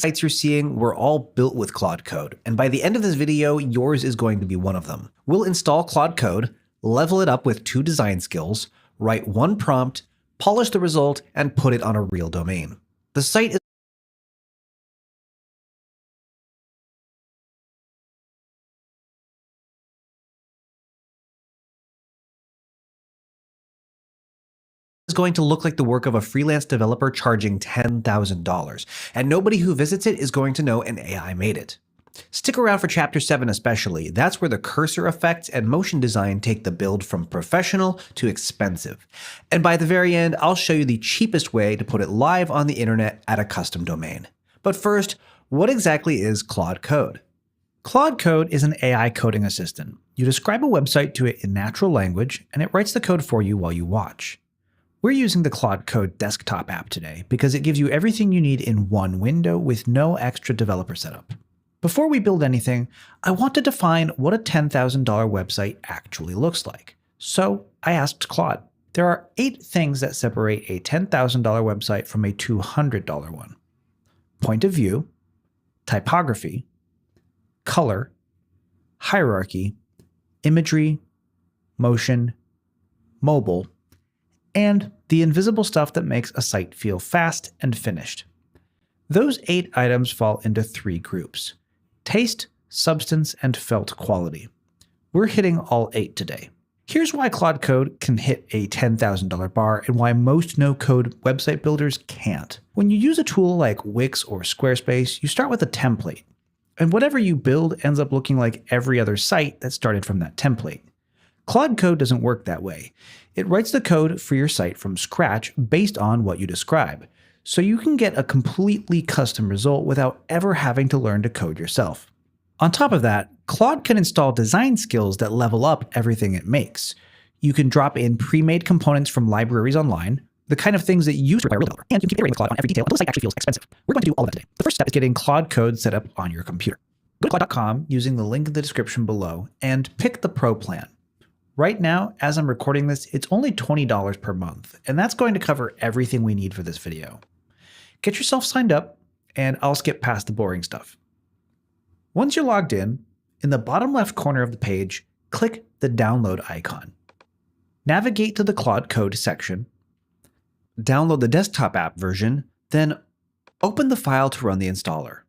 sites you're seeing were all built with Claude Code, and by the end of this video, yours is going to be one of them. We'll install Claude Code, level it up with 2 design skills, write 1 prompt, polish the result, and put it on a real domain. The site is going to look like the work of a freelance developer charging $10,000, and nobody who visits it is going to know an AI made it. Stick around for Chapter 7 especially. That's where the cursor effects and motion design take the build from professional to expensive. And by the very end, I'll show you the cheapest way to put it live on the internet at a custom domain. But first, what exactly is Claude Code? Claude Code is an AI coding assistant. You describe a website to it in natural language, and it writes the code for you while you watch. We're using the Claude Code desktop app today because it gives you everything you need in one window with no extra developer setup. Before we build anything, I want to define what a $10,000 website actually looks like. So I asked Claude. There are 8 things that separate a $10,000 website from a $200 one. Point of view, typography, color, hierarchy, imagery, motion, mobile, and the invisible stuff that makes a site feel fast and finished. Those 8 items fall into 3 groups: taste, substance, and felt quality. We're hitting all 8 today. Here's why Claude Code can hit a $10,000 bar and why most no-code website builders can't. When you use a tool like Wix or Squarespace, you start with a template, and whatever you build ends up looking like every other site that started from that template. Claude Code doesn't work that way. It writes the code for your site from scratch based on what you describe, so you can get a completely custom result without ever having to learn to code yourself. On top of that, Claude can install design skills that level up everything it makes. You can drop in pre-made components from libraries online, the kind of things that you require a real developer, and you can keep iterating with Claude on every detail until the site actually feels expensive. We're going to do all of that today. The first step is getting Claude Code set up on your computer. Go to claude.com using the link in the description below and pick the Pro plan. Right now, as I'm recording this, it's only $20 per month, and that's going to cover everything we need for this video. Get yourself signed up, and I'll skip past the boring stuff. Once you're logged in the bottom left corner of the page, click the download icon. Navigate to the Claude Code section, download the desktop app version, then open the file to run the installer.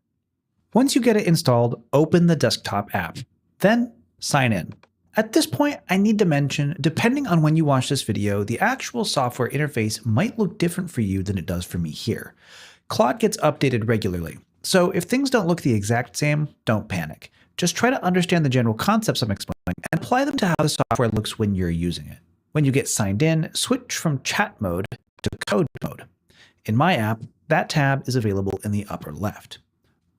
Once you get it installed, open the desktop app, then sign in. At this point, I need to mention, depending on when you watch this video, the actual software interface might look different for you than it does for me here. Claude gets updated regularly, so if things don't look the exact same, don't panic. Just try to understand the general concepts I'm explaining and apply them to how the software looks when you're using it. When you get signed in, switch from chat mode to code mode. In my app, that tab is available in the upper left.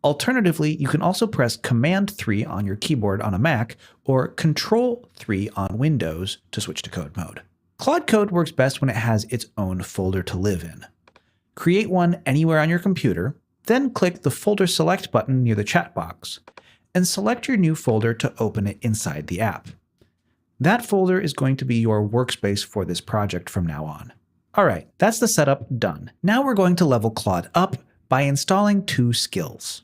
Alternatively, you can also press Command 3 on your keyboard on a Mac or Control 3 on Windows to switch to code mode. Claude Code works best when it has its own folder to live in. Create one anywhere on your computer, then click the Folder Select button near the chat box, and select your new folder to open it inside the app. That folder is going to be your workspace for this project from now on. Alright, that's the setup done. Now we're going to level Claude up by installing 2 skills.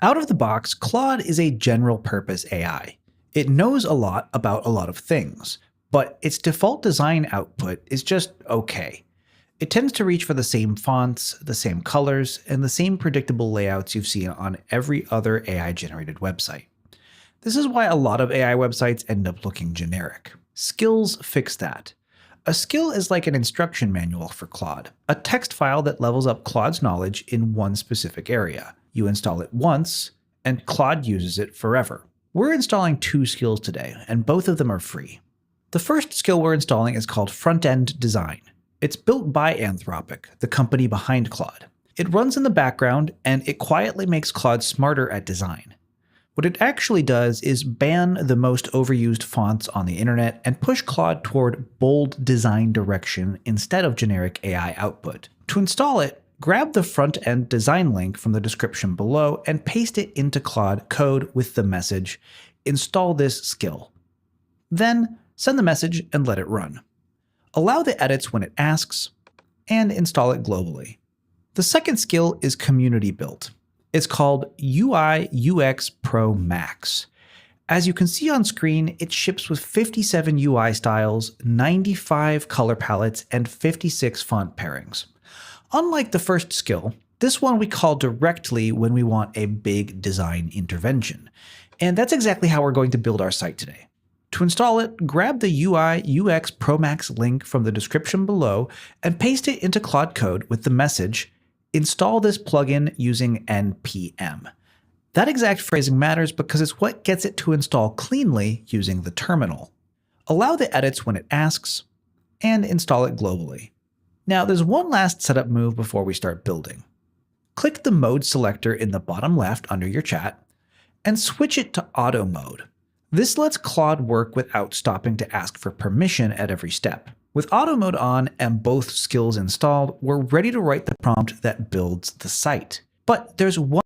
Out of the box, Claude is a general-purpose AI. It knows a lot about a lot of things, but its default design output is just okay. It tends to reach for the same fonts, the same colors, and the same predictable layouts you've seen on every other AI-generated website. This is why a lot of AI websites end up looking generic. Skills fix that. A skill is like an instruction manual for Claude, a text file that levels up Claude's knowledge in one specific area. You install it once, and Claude uses it forever. We're installing 2 skills today, and both of them are free. The first skill we're installing is called Front-End Design. It's built by Anthropic, the company behind Claude. It runs in the background, and it quietly makes Claude smarter at design. What it actually does is ban the most overused fonts on the internet and push Claude toward bold design direction instead of generic AI output. To install it, grab the front-end design link from the description below and paste it into Claude Code with the message, "Install this skill." Then send the message and let it run. Allow the edits when it asks, and install it globally. The second skill is community built. It's called UI UX Pro Max. As you can see on screen, it ships with 57 UI styles, 95 color palettes, and 56 font pairings. Unlike the first skill, this one we call directly when we want a big design intervention. And that's exactly how we're going to build our site today. To install it, grab the UI UX Pro Max link from the description below and paste it into Claude Code with the message, "Install this plugin using npm." That exact phrasing matters because it's what gets it to install cleanly using the terminal. Allow the edits when it asks, and install it globally. Now there's one last setup move before we start building. Click the mode selector in the bottom left under your chat, and switch it to auto mode. This lets Claude work without stopping to ask for permission at every step. With auto mode on and both skills installed, we're ready to write the prompt that builds the site. But there's one